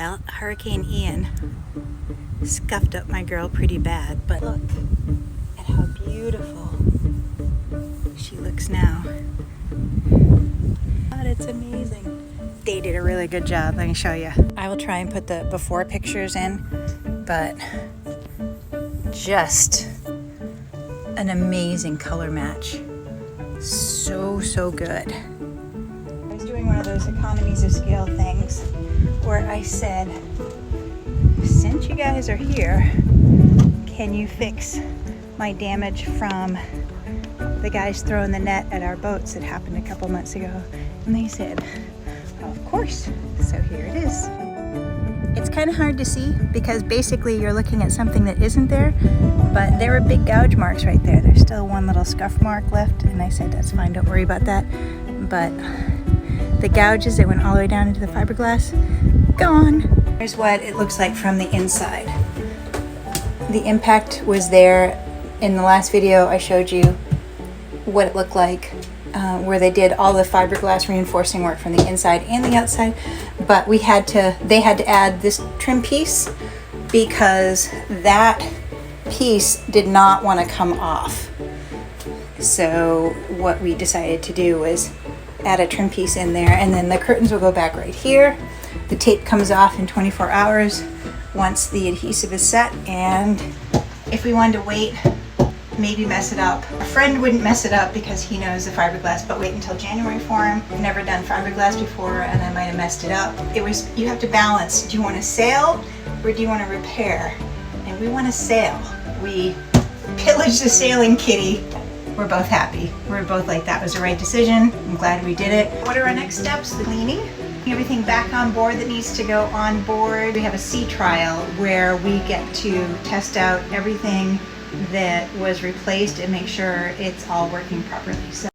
Well, Hurricane Ian scuffed up my girl pretty bad, but look at how beautiful she looks now. God, it's amazing. They did a really good job. Let me show you. I will try and put the before pictures in, but just an amazing color match. So good. I was doing one of those economies of scale things where I said, since you guys are here, can you fix my damage from the guys throwing the net at our boats that happened a couple months ago? And they said, of course. So here it is. It's kind of hard to see because basically you're looking at something that isn't there, but there were big gouge marks right there. There's still one little scuff mark left, and I said, that's fine, don't worry about that. But the gouges that went all the way down into the fiberglass, gone. Here's what it looks like from the inside. The impact was there. In the last video I showed you what it looked like, where they did all the fiberglass reinforcing work from the inside and the outside, but they had to add this trim piece because that piece did not want to come off. So what we decided to do was add a trim piece in there, and then the curtains will go back right here. The tape comes off in 24 hours once the adhesive is set, and if we wanted to wait, maybe mess it up. A friend wouldn't mess it up because he knows the fiberglass, but wait until January for him. I've never done fiberglass before and I might have messed it up. You have to balance. Do you want to sail or do you want to repair? And we want to sail. We pillaged the sailing kitty. We're both happy. We're both like, that was the right decision. I'm glad we did it. What are our next steps? The cleaning. Everything back on board that needs to go on board. We have a sea trial where we get to test out everything that was replaced and make sure it's all working properly. So